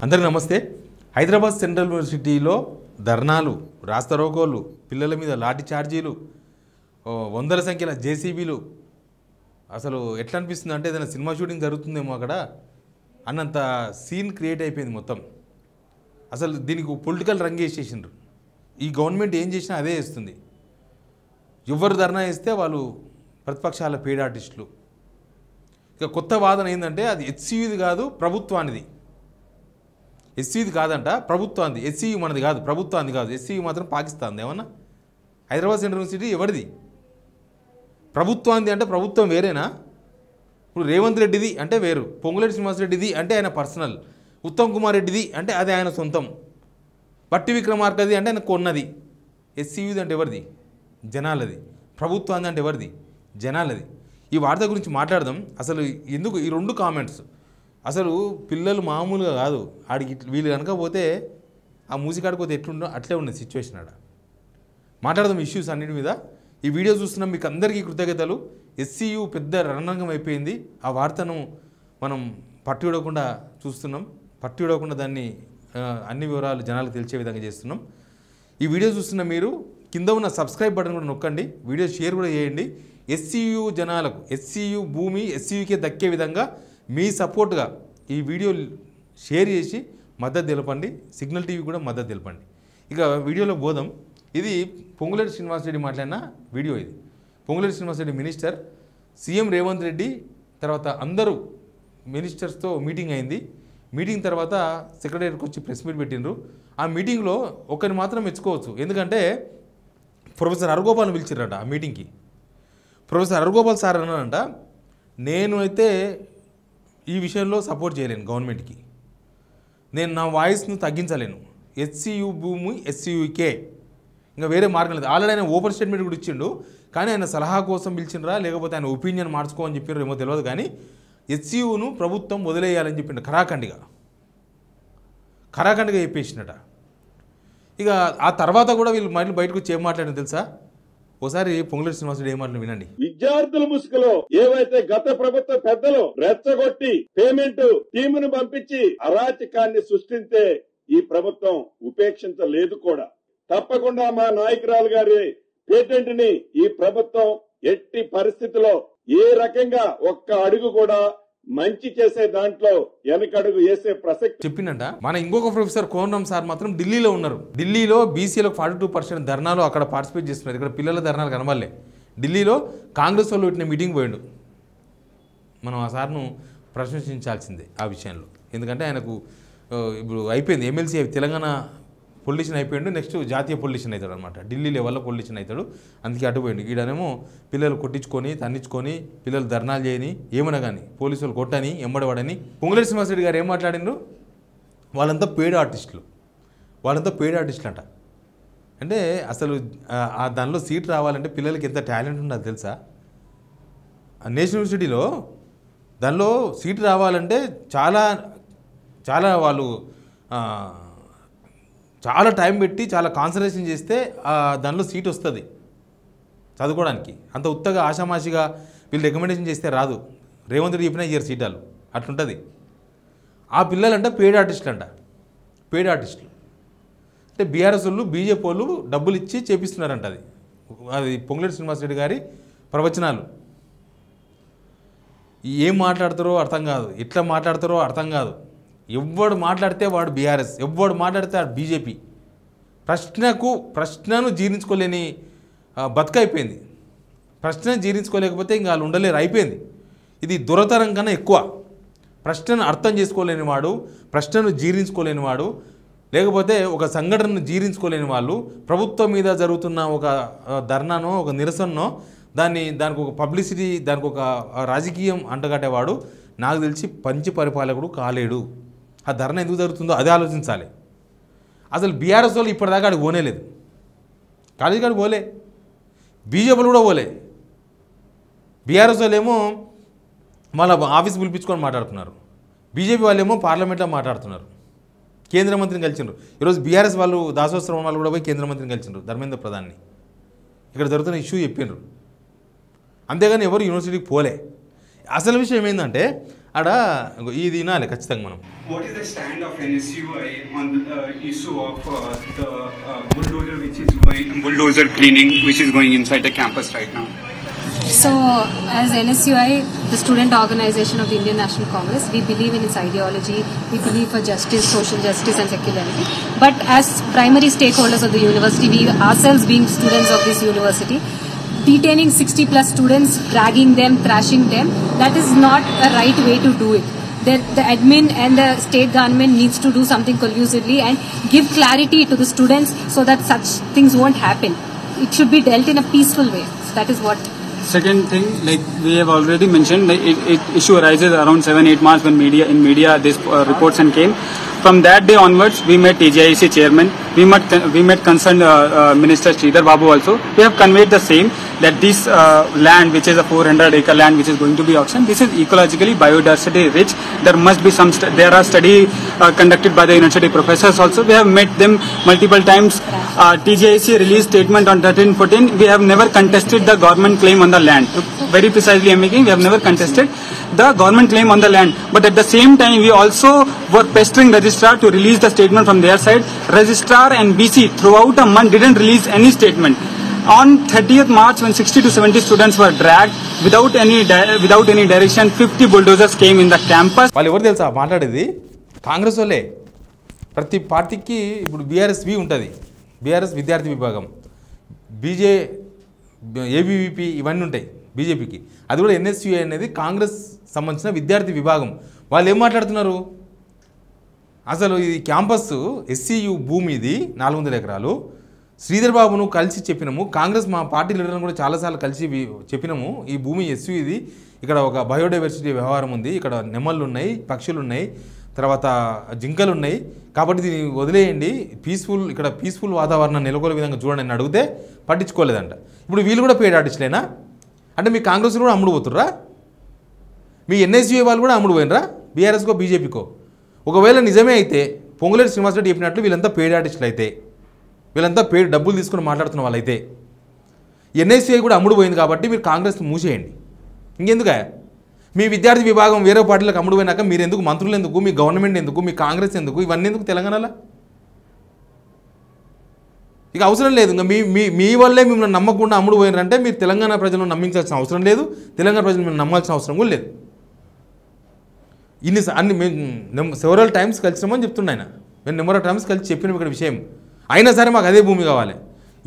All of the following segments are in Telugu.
అందరికీ నమస్తే. హైదరాబాద్ సెంట్రల్ యూనివర్సిటీలో ధర్నాలు, రాస్తారోకోలు, పిల్లల మీద లాఠీ చార్జీలు, వందల సంఖ్యల జేసీబీలు. అసలు ఎట్లా అనిపిస్తుంది అంటే ఏదైనా సినిమా షూటింగ్ జరుగుతుందేమో అక్కడ అన్నంత సీన్ క్రియేట్ అయిపోయింది మొత్తం. అసలు దీనికి పొలిటికల్ రంగు వేసేసిండ్రు. ఈ గవర్నమెంట్ ఏం చేసినా అదే చేస్తుంది. ఎవరు ధర్నా చేస్తే వాళ్ళు ప్రతిపక్షాల పేడ్ ఆర్టిస్టులు. ఇక కొత్త వాదన ఏంటంటే అది హెచ్సియుది కాదు, ప్రభుత్వానిది. ఎస్సీది కాదంట, ప్రభుత్వాన్ని. ఎస్సీయూ మనది కాదు, ప్రభుత్వాన్ని కాదు. ఎస్సీయూ మాత్రం పాకిస్తాన్ది. ఏమన్నా హైదరాబాద్ సెంట్రల్ యూనివర్సిటీ ఎవరిది? ప్రభుత్వాన్ని అంటే ప్రభుత్వం వేరేనా? ఇప్పుడు రేవంత్ రెడ్డిది అంటే వేరు, పొంగులేటి శ్రీనివాసరెడ్డిది అంటే ఆయన పర్సనల్, ఉత్తమ్ కుమార్ రెడ్డిది అంటే అది ఆయన సొంతం, బట్టి విక్రమార్కది అంటే ఆయన కొన్నది. ఎస్సీయూది అంటే ఎవరిది? జనాలది. ప్రభుత్వాన్ని అంటే ఎవరిది? జనాలది. ఈ వార్త గురించి మాట్లాడదాం. అసలు ఎందుకు ఈ రెండు కామెంట్స్? అసలు పిల్లలు మామూలుగా కాదు. ఆడికి వీళ్ళు కనుక పోతే ఆ మూసికాడికి పోతే ఎట్లుండో అట్లే ఉన్నది సిచ్యువేషన్. ఆడ మాట్లాడదాం ఇష్యూస్ అన్నిటి మీద. ఈ వీడియో చూస్తున్నాం మీకు అందరికీ కృతజ్ఞతలు. ఎస్సీయూ పెద్ద రణరంగం అయిపోయింది. ఆ వార్తను మనం పట్టివిడకుండా చూస్తున్నాం, పట్టివిడకుండా దాన్ని అన్ని వివరాలు జనాలకు తెలిసే విధంగా చేస్తున్నాం. ఈ వీడియో చూస్తున్న మీరు కింద ఉన్న సబ్స్క్రైబ్ బటన్ కూడా నొక్కండి, వీడియో షేర్ కూడా చేయండి. ఎస్సీయూ జనాలకు, ఎస్సీయూ భూమి ఎస్సీయూకే దక్కే విధంగా మీ సపోర్ట్గా ఈ వీడియో షేర్ చేసి మద్దతు తెలపండి. సిగ్నల్ టీవీ కూడా మద్దతు తెలపండి. ఇక వీడియోలో పోదాం. ఇది పొంగులేటి శ్రీనివాసరెడ్డి మాట్లాడిన వీడియో. ఇది పొంగులేటి శ్రీనివాసరెడ్డి మినిస్టర్, సీఎం రేవంత్ రెడ్డి తర్వాత అందరూ మినిస్టర్స్తో మీటింగ్ అయింది. మీటింగ్ తర్వాత సెక్రటరీకి వచ్చి ప్రెస్ మీట్ పెట్టిండ్రు. ఆ మీటింగ్లో ఒకరిని మాత్రం మెచ్చుకోవచ్చు. ఎందుకంటే ప్రొఫెసర్ హరగోపాల్ని పిలిచిర్రట ఆ మీటింగ్కి. ప్రొఫెసర్ హరగోపాల్ సార్ అన్నారంట, నేను అయితే ఈ విషయంలో సపోర్ట్ చేయలేను గవర్నమెంట్కి, నేను నా వాయిస్ను తగ్గించలేను. హెచ్సియూ భూమి ఎస్సీయూకే, ఇంకా వేరే మార్గం లేదు. ఆల్రెడీ ఆయన ఓపెన్ స్టేట్మెంట్ కూడా ఇచ్చిండు. కానీ ఆయన సలహా కోసం పిలిచిండ్రా లేకపోతే ఆయన ఒపీనియన్ మార్చుకోమని చెప్పారు ఏమో తెలియదు. కానీ హెచ్సియూను ప్రభుత్వం వదిలేయాలని చెప్పిండు ఖరాఖండిగా చెప్పేసినట. ఇక ఆ తర్వాత కూడా వీళ్ళు మళ్ళీ బయటకు వచ్చి ఏం మాట్లాడిన తెలుసా? ఒకసారి పొంగులేటి శ్రీనివాసరెడ్డి ఏం మాట్లాడిన వినండి. విద్యార్థుల ముసుగులో ఏవైతే గత ప్రభుత్వ పెద్దలు రెచ్చగొట్టి పేమెంట్ టీమును పంపించి అరాచకాన్ని సృష్టించే ఈ ప్రభుత్వం ఉపేక్షించలేదు కూడా. తప్పకుండా మా నాయకురాలు గారి పేటెంట్ ని ఈ ప్రభుత్వం ఎట్టి పరిస్థితిలో ఏ రకంగా ఒక్క అడుగు కూడా మంచి చేసే దాంట్లో వెనకడుగు వేసే ప్రసక్తి చెప్పిందంట. మన ఇంకొక ప్రొఫెసర్ కోనరాం సార్ మాత్రం ఢిల్లీలో ఉన్నారు. ఢిల్లీలో బీసీలకు 42% ధర్నాలు అక్కడ పార్టిసిపేట్ చేస్తున్నారు. ఇక్కడ పిల్లల ధర్నాలు కనబడలే. ఢిల్లీలో కాంగ్రెస్ వాళ్ళు పెట్టిన మీటింగ్ పోయిండు. మనం ఆ సార్ను ప్రశంసించాల్సిందే ఆ విషయంలో. ఎందుకంటే ఆయనకు ఇప్పుడు అయిపోయింది ఎమ్మెల్సీ, తెలంగాణ పొలిటీషియన్ అయిపోయిండు, నెక్స్ట్ జాతీయ పొలిటీషియన్ అవుతాడు అనమాట. ఢిల్లీ లెవెల్లో పొలిటీషియన్ అవుతాడు. అందుకే అటుపోయిండు. ఈడనేమో పిల్లలు కొట్టించుకొని తన్నించుకొని పిల్లలు ధర్నాలు చేయని ఏమన్నా కానీ పోలీసులు కొట్టని ఎంబడవాడని. పొంగులేటి శ్రీనివాసరెడ్డి గారు ఏం మాట్లాడిండ్రు? వాళ్ళంతా పేడ్ ఆర్టిస్టులు, అంట. అంటే అసలు దానిలో సీట్ రావాలంటే పిల్లలకి ఎంత టాలెంట్ ఉందో తెలుసా? నేషనల్ యూనివర్సిటీలో దానిలో సీట్ రావాలంటే చాలా వాళ్ళు చాలా టైం పెట్టి చాలా కాన్సన్ట్రేషన్ చేస్తే దానిలో సీట్ వస్తుంది చదువుకోవడానికి. అంత ఉత్తగా ఆషామాషిగా వీళ్ళు రికమెండేషన్ చేస్తే రాదు. రేవంత్ రెడ్డి చెప్పినా ఇయర్ సీటాలు అట్లుంటుంది. ఆ పిల్లలంట పేడ్ ఆర్టిస్టులు అంటే బీఆర్ఎస్ వాళ్ళు బీజేపీ వాళ్ళు డబ్బులు ఇచ్చి చేపిస్తున్నారంట. అది పొంగులేటి శ్రీనివాసరెడ్డి గారి ప్రవచనాలు. ఏం మాట్లాడతారో అర్థం కాదు, ఎట్లా మాట్లాడతారో అర్థం కాదు. ఎవడు మాట్లాడితే వాడు బీఆర్ఎస్, ఎవడు మాట్లాడితే వాడు బీజేపీ. ప్రశ్నను జీర్ణించుకోలేని బతుకైపోయింది. ప్రశ్న జీర్ణించుకోలేకపోతే ఇంకా వాళ్ళు ఉండలేరు, అయిపోయింది. ఇది దురతరం కన్నా ఎక్కువ. ప్రశ్నను అర్థం చేసుకోలేని వాడు, ప్రశ్నను జీర్ణించుకోలేని వాడు, లేకపోతే ఒక సంఘటనను జీర్ణించుకోలేని వాళ్ళు ప్రభుత్వం మీద జరుగుతున్న ఒక ధర్నానో ఒక నిరసననో దానికి ఒక పబ్లిసిటీ, దానికి ఒక రాజకీయం అంటగట్టేవాడు నాకు తెలిసి పంచి పరిపాలకుడు కాలేడు. ఆ ధర్నా ఎందుకు జరుగుతుందో అదే ఆలోచించాలి. అసలు బీఆర్ఎస్ వాళ్ళు ఇప్పటిదాకా అడిగి పోనేలేదు, కాలేజీ కాడికి పోలే, బీజేపీలు కూడా పోలే. బీఆర్ఎస్ వాళ్ళు ఏమో మళ్ళీ ఆఫీస్ పిలిపించుకొని మాట్లాడుతున్నారు, బీజేపీ వాళ్ళు ఏమో పార్లమెంట్లో మాట్లాడుతున్నారు, కేంద్ర మంత్రిని కలిసిండ్రు. ఈరోజు బీఆర్ఎస్ వాళ్ళు దాసోత్సవం వాళ్ళు కూడా పోయి కేంద్ర మంత్రిని కలిసిండ్రు, ధర్మేంద్ర ప్రధాన్ని. ఇక్కడ జరుగుతున్న ఇష్యూ చెప్పిండ్రు. అంతేగాని ఎవరు యూనివర్సిటీకి పోలే. అసలు విషయం ఏంటంటే ఆడ ఇది వినాలి ఖచ్చితంగా మనం. What is the stand of NSUI on the issue of the bulldozer cleaning which is going inside the campus right now? So, as NSUI, the student organization of the Indian National Congress, we believe in its ideology, we believe for justice, social justice and secularity. But as primary stakeholders of the university, we ourselves being students of this university, detaining 60 plus students, dragging them, thrashing them, that is not a right way to do it. The admin and the state government needs to do something collusively and give clarity to the students so that such things won't happen. It should be dealt in a peaceful way. So that is what. Second thing, like we have already mentioned, it issue arises around 7-8 March when media this reports and came. From that day onwards, we met TJIC chairman, we met concerned Minister Sridhar Babu also. We have conveyed the same, that this land, which is a 400-acre land which is going to be auctioned, this is ecologically biodiversity rich. There must be there are study conducted by the university professors also. We have met them multiple times. TJIC released statement on 13-14. We have never contested the government claim on the land. Very precisely I'm making, we have never contested the government claim on the land. But at the same time, we also were pestering registrar to release the statement from their side. Registrar and BC throughout a month didn't release any statement. On 30th March, when 60 to 70 students were dragged without any direction, 50 bulldozers came in the campus. వాళ్ళు ఎవరు తెలుసా మాట్లాడేది? కాంగ్రెస్ వాళ్ళే. ప్రతి పార్టీకి ఇప్పుడు బీఆర్ఎస్వి ఉంటుంది, బీఆర్ఎస్ విద్యార్థి విభాగం, ఏబీవీపీ ఇవన్నీ ఉంటాయి బీజేపీకి. అది కూడా ఎన్ఎస్యుఐ అనేది కాంగ్రెస్ సంబంధించిన విద్యార్థి విభాగం. వాళ్ళు ఏం మాట్లాడుతున్నారు? అసలు ఇది క్యాంపస్ ఎస్సీయు భూమి, ఇది 400 ఎకరాలు. శ్రీధర్ బాబును కలిసి చెప్పినాము, కాంగ్రెస్ మా పార్టీ లీడర్లను కూడా చాలాసార్లు కలిసి చెప్పినాము, ఈ భూమి ఎస్యు ఇది, ఇక్కడ ఒక బయోడైవర్సిటీ వ్యవహారం ఉంది, ఇక్కడ నెమళ్ళు ఉన్నాయి, పక్షులు ఉన్నాయి, తర్వాత జింకలు ఉన్నాయి, కాబట్టి దీన్ని వదిలేయండి, ఇక్కడ పీస్ఫుల్ వాతావరణం నెలకొల్పే విధంగా చూడండి అని అడిగితే పట్టించుకోలేదంట. ఇప్పుడు వీళ్ళు కూడా పేడ్ ఆర్టిస్టులేనా? అంటే మీ కాంగ్రెస్ కూడా అమ్ముడు పోతుర్రా? మీ ఎన్ఎస్యూఏ వాళ్ళు కూడా అమ్ముడు పోయినరా బీఆర్ఎస్కో బీజేపీకో? ఒకవేళ నిజమే అయితే పొంగులేటి శ్రీనివాసరెడ్డి చెప్పినట్లు వీళ్ళంతా పేడ్ ఆర్టిస్టులు అయితే, వీళ్ళంతా పేడ్ డబ్బులు తీసుకుని మాట్లాడుతున్న వాళ్ళైతే, ఎన్ఎస్యూఐ కూడా అమ్ముడు పోయింది కాబట్టి మీరు కాంగ్రెస్ మూసేయండి. ఇంకెందుకే మీ విద్యార్థి విభాగం వేరే పార్టీలకు అమ్ముడు పోయినాక మీరు ఎందుకు, మంత్రులు ఎందుకు, మీ గవర్నమెంట్ ఎందుకు, మీ కాంగ్రెస్ ఎందుకు, ఇవన్నీ ఎందుకు తెలంగాణలో? ఇక అవసరం లేదు. ఇంకా మీ వల్లే మిమ్మల్ని నమ్మకుండా అమ్ముడు పోయినారంటే మీరు తెలంగాణ ప్రజలను నమ్మించాల్సిన అవసరం లేదు, తెలంగాణ ప్రజలు మేము నమ్మాల్సిన అవసరం కూడా లేదు. అన్ని మేము సెవరల్ టైమ్స్ కలిసినామని చెప్తుండే ఆయన, మేము నెంబర్ ఆఫ్ టైమ్స్ కలిసి చెప్పినాం ఇక్కడ విషయం. అయినా సరే మాకు అదే భూమి కావాలి.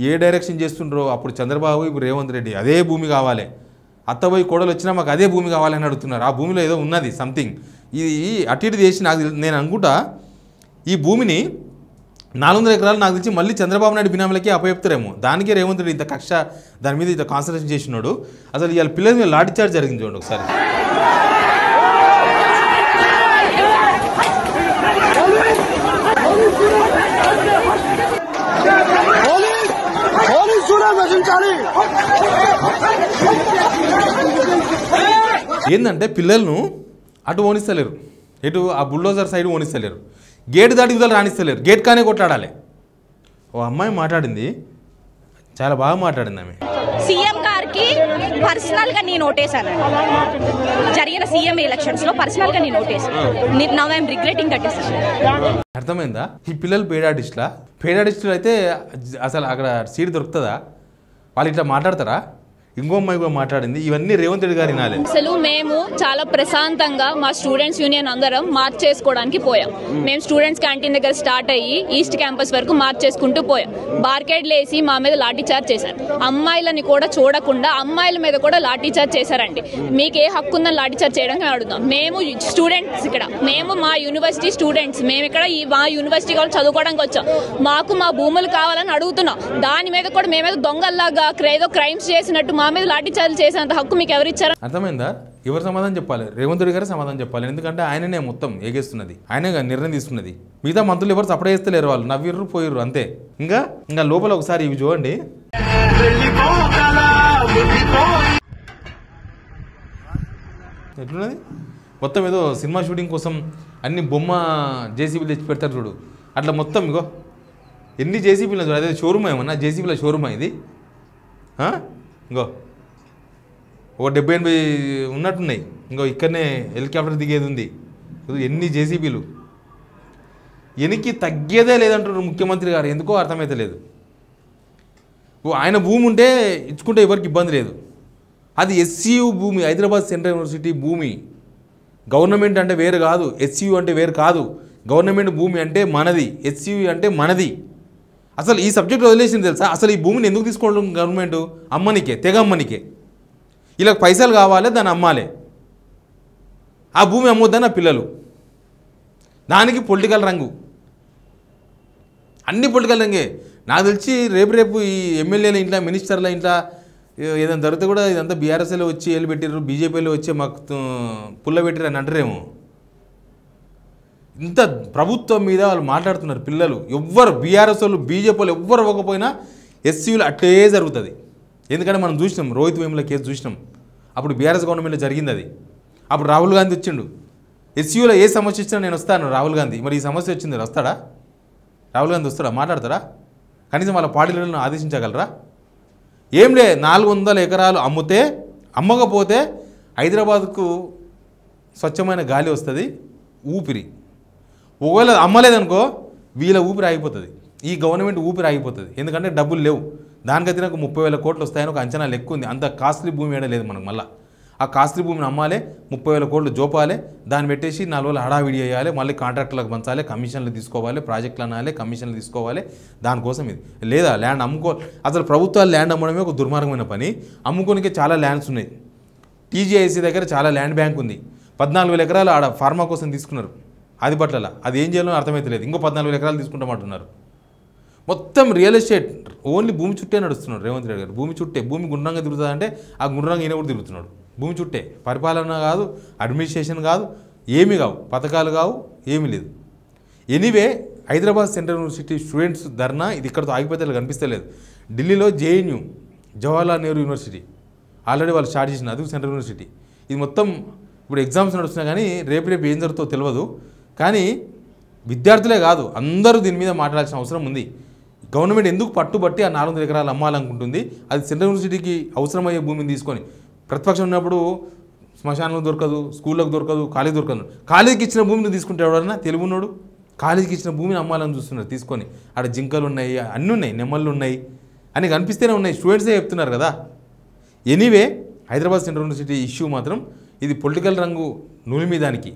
ఏ డైరెక్షన్ చేస్తుండ్రో అప్పుడు చంద్రబాబు, ఇప్పుడు రేవంత్ రెడ్డి అదే భూమి కావాలి, అత్తపోయి కోడలు వచ్చినా మాకు అదే భూమి కావాలని అడుగుతున్నారు. ఆ భూమిలో ఏదో ఉన్నది సంథింగ్, ఇది అటు ఇటు చేసి నేను అనుకుంటా ఈ భూమిని 400 ఎకరాలు నాకు తెలిసి మళ్ళీ చంద్రబాబు నాయుడు బినామీలకి అప్పచెప్తారేమో. దానికే రేవంత్ రెడ్డి ఇంత కక్ష దాని మీద ఇంత కాన్సన్ట్రేషన్ చేసినాడు. అసలు ఇవాళ పిల్లల మీద లాఠీ చార్జ్ జరిగింది చూడండి ఒకసారి. ఏంటంటే పిల్లలను అటు ఓనిస్తలేరు, ఎటు ఆ బుల్డోజర్ సైడ్ ఓనిస్తలేరు, గేట్ దాటి విధాలు రాణిస్తలేరు, గేట్ కానే కొట్లాడాలి. ఓ అమ్మాయి మాట్లాడింది, చాలా బాగా మాట్లాడింది ఆమె. సీఎం గారికి పర్సనల్ గా నేను ఓటేసాను, జరిగిన సీఎం ఎలక్షన్స్ లో పర్సనల్ గా నేను ఓటేసాను. Now I am regretting that decision. అర్థమైందా? ఈ పిల్లలు పేడ్ ఆర్టిస్టులు అయితే అసలు అక్కడ సీట్ దొరుకుతుందా? వాళ్ళు ఇట్లా మాట్లాడతారా? ఇంకో అమ్మాయి కూడా మాట్లాడింది. ఇవన్నీ రేవంత్ రెడ్డి గారి నాలే. అసలు మేము చాలా ప్రశాంతంగా మా స్టూడెంట్స్ యూనియన్ అందరం మార్చ్ చేసుకోవడానికి పోయాం. మేము స్టూడెంట్స్ క్యాంటీన్ దగ్గర స్టార్ట్ అయ్యి ఈస్ట్ క్యాంపస్ వరకు మార్చ్ చేసుకుంటూ పోయాం. బార్కేడ్లు వేసి మా మీద లాఠీ చార్జ్ చేశారు. అమ్మాయిలని కూడా చూడకుండా అమ్మాయిల మీద కూడా లాఠీ చార్జ్ చేశారండి. మీకు ఏ హక్కు ఉందని లాఠీ చార్జ్ చేయడానికి అడుగుతాం. మేము స్టూడెంట్స్, ఇక్కడ మేము మా యూనివర్సిటీ స్టూడెంట్స్, మేము ఇక్కడ మా యూనివర్సిటీ వాళ్ళు చదువుకోవడానికి వచ్చాం. మాకు మా భూములు కావాలని అడుగుతున్నాం. దాని మీద కూడా మేమేదో దొంగల్లాగా ఏదో క్రైమ్స్ చేసినట్టు మా మీద లాఠీ చార్జ్ చేసేంత హక్కు మీకు ఎవరు ఇచ్చారు? అర్థమైందా? ఎవరు సమాధానం చెప్పాలి? రేవంత్ రెడ్డి గారు సమాధానం చెప్పాలి. ఎందుకంటే ఆయననే మొత్తం ఏగేస్తున్నది, ఆయనే నిర్ణయం తీసుకున్నది. మిగతా మంత్రులు ఎవరు సపరేట్ చేస్తలేరు, వాళ్ళు నవ్విర్రు పోయిర్రు అంతే. ఇంకా లోపల ఒకసారి ఇవి చూడండి. ఎట్లున్నది మొత్తం, ఏదో సినిమా షూటింగ్ కోసం అన్ని బొమ్మ జేసీబీలు తెచ్చి పెడతారు చూడు, అట్లా మొత్తం ఇగో ఎన్ని జేసీబీలు చూడు. అదే షోరూమ్ ఏమన్నా జేసీబీల షోరూమా ఇది? ఇంకో ఒక 70-80 ఉన్నట్టున్నాయి ఇంకో ఇక్కడనే హెలికాప్టర్ దిగేది ఉంది, ఎన్ని జేసీబీలు. ఎనికి తగ్గేదే లేదంటున్నారు ముఖ్యమంత్రి గారు, ఎందుకో అర్థమైతే లేదు. ఆయన భూమి ఉంటే ఇచ్చుకుంటే ఎవరికి ఇబ్బంది లేదు. అది ఎస్సీయూ భూమి, హైదరాబాద్ సెంట్రల్ యూనివర్సిటీ భూమి. గవర్నమెంట్ అంటే వేరు కాదు, ఎస్సీయూ అంటే వేరు కాదు. గవర్నమెంట్ భూమి అంటే మనది, ఎస్సీయూ అంటే మనది. అసలు ఈ సబ్జెక్ట్ వదిలేసింది తెలుసా? అసలు ఈ భూమిని ఎందుకు తీసుకోవడం గవర్నమెంట్? అమ్మనికే, తెగ అమ్మనికే. ఇలా పైసలు కావాలి, దాన్ని అమ్మాలి. ఆ భూమి అమ్మొద్దని నా పిల్లలు. దానికి పొలిటికల్ రంగు, అన్ని పొలిటికల్ రంగే. నాకు తెలిసి రేపు ఈ ఎమ్మెల్యేల ఇంట్లో, మినిస్టర్ల ఇంట్లో ఏదైనా జరిగితే కూడా ఇదంతా బీఆర్ఎస్లో వచ్చి ఏళ్ళు పెట్టారు, బీజేపీలో వచ్చి మాకు పుల్ల పెట్టారు అని అంటారేమో. ఇంత ప్రభుత్వం మీద వాళ్ళు మాట్లాడుతున్నారు పిల్లలు. ఎవ్వరు బీఆర్ఎస్ వాళ్ళు, బీజేపీ వాళ్ళు ఎవ్వరు ఇవ్వకపోయినా ఎస్సీలు అట్టే జరుగుతుంది. ఎందుకంటే మనం చూసినాం, రోహిత్ వేముల కేసు చూసినాం. అప్పుడు బీఆర్ఎస్ గవర్నమెంట్లో జరిగింది అది. అప్పుడు రాహుల్ గాంధీ వచ్చిండు. ఎస్సీయూలో ఏ సమస్య ఇచ్చినా నేను వస్తాను రాహుల్ గాంధీ. మరి ఈ సమస్య వచ్చింది, వస్తాడా రాహుల్ గాంధీ? వస్తాడా? మాట్లాడతారా? కనీసం వాళ్ళ పార్టీలను ఆదేశించగలరా? ఏం లే, 400 ఎకరాలు అమ్మితే, అమ్మకపోతే హైదరాబాద్కు స్వచ్ఛమైన గాలి వస్తుంది, ఊపిరి. ఒకవేళ అమ్మలేదనుకో వీళ్ళ ఊపిరి ఆగిపోతుంది, ఈ గవర్నమెంట్ ఊపిరి ఆగిపోతుంది. ఎందుకంటే డబ్బులు లేవు. దానికైతే నాకు 30,000 కోట్లు వస్తాయని ఒక అంచనా లెక్క ఉంది. అంత కాస్ట్లీ భూమి ఏడా లేదు మనకు. మళ్ళీ ఆ కాస్ట్లీ భూమిని అమ్మాలి, 30,000 కోట్లు జోపాలి, దాన్ని పెట్టేసి 4 రోజులు హడావిడి చేయాలి, మళ్ళీ కాంట్రాక్టర్లకు పంచాలి, కమిషన్లు తీసుకోవాలి, ప్రాజెక్టులు అనాలి, కమిషన్లు తీసుకోవాలి. దానికోసం ఇది లేదా ల్యాండ్ అసలు ప్రభుత్వాలు ల్యాండ్ అమ్మడమే ఒక దుర్మార్గమైన పని. అమ్ముకోనికే చాలా ల్యాండ్స్ ఉన్నాయి. టీజీఐసీ దగ్గర చాలా ల్యాండ్ బ్యాంక్ ఉంది. 14,000 ఎకరాలు ఆడ ఫార్మా కోసం తీసుకున్నారు ఆదిపట్ల. అది ఏం చేయాలో అర్థమైతే లేదు. ఇంకో 14,000 ఎకరాలు తీసుకుంటామంటున్నారు. మొత్తం రియల్ ఎస్టేట్, ఓన్లీ భూమి చుట్టే నడుస్తున్నాడు రేవంత్ రెడ్డి గారు. భూమి చుట్టే, భూమి గుండ్రంగా తిరుగుతుందంటే ఆ గుండ్రంగా ఈయన కూడా తిరుగుతున్నాడు. భూమి చుట్టే, పరిపాలన కాదు, అడ్మినిస్ట్రేషన్ కాదు, ఏమీ కావు, పథకాలు కావు, ఏమీ లేదు. Anyway, Hyderabad central university students dharna ఇది ఇక్కడతో ఆగిపోతే కనిపిస్తలేదు. ఢిల్లీలో JNU, Jawaharlal Nehru university already వాళ్ళు స్టార్ట్ చేసిన, అది సెంట్రల్ యూనివర్సిటీ. ఇది మొత్తం ఇప్పుడు ఎగ్జామ్స్ నడుస్తున్నాయి, కానీ రేపు ఏం జరుగుతుందో తెలియదు. కానీ విద్యార్థులే కాదు, అందరూ దీని మీద మాట్లాడాల్సిన అవసరం ఉంది. గవర్నమెంట్ ఎందుకు పట్టుబట్టి ఆ 400 ఎకరాలు అమ్మాలనుకుంటుంది? అది సెంట్రల్ యూనివర్సిటీకి అవసరమయ్యే భూమిని తీసుకొని. ప్రతిపక్షం ఉన్నప్పుడు శ్మశానంలో దొరకదు, స్కూళ్ళకు దొరకదు, కాలేజీ దొరకదు. కాలేజీకి ఇచ్చిన భూమిని తీసుకుంటే ఎవడన్నా తెలుగున్నాడు? కాలేజీకి ఇచ్చిన భూమిని అమ్మాలని చూస్తున్నారు తీసుకొని. అక్కడ జింకలు ఉన్నాయి, అన్నీ ఉన్నాయి, నెమ్మళ్ళు ఉన్నాయి అని కనిపిస్తేనే ఉన్నాయి. స్టూడెంట్సే చెప్తున్నారు కదా. Anyway, Hyderabad central university issue మాత్రం ఇది పొలిటికల్ రంగు నులిమీదానికి,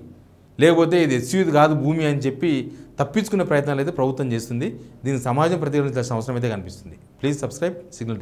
లేకపోతే ఇది ఎస్యూది కాదు భూమి అని చెప్పి తప్పించుకునే ప్రయత్నాలు అయితే ప్రభుత్వం చేస్తుంది. దీనికి సమాజం ప్రతిఘటించాల్సిన అవసరం అయితే కనిపిస్తుంది. Please subscribe signal TV.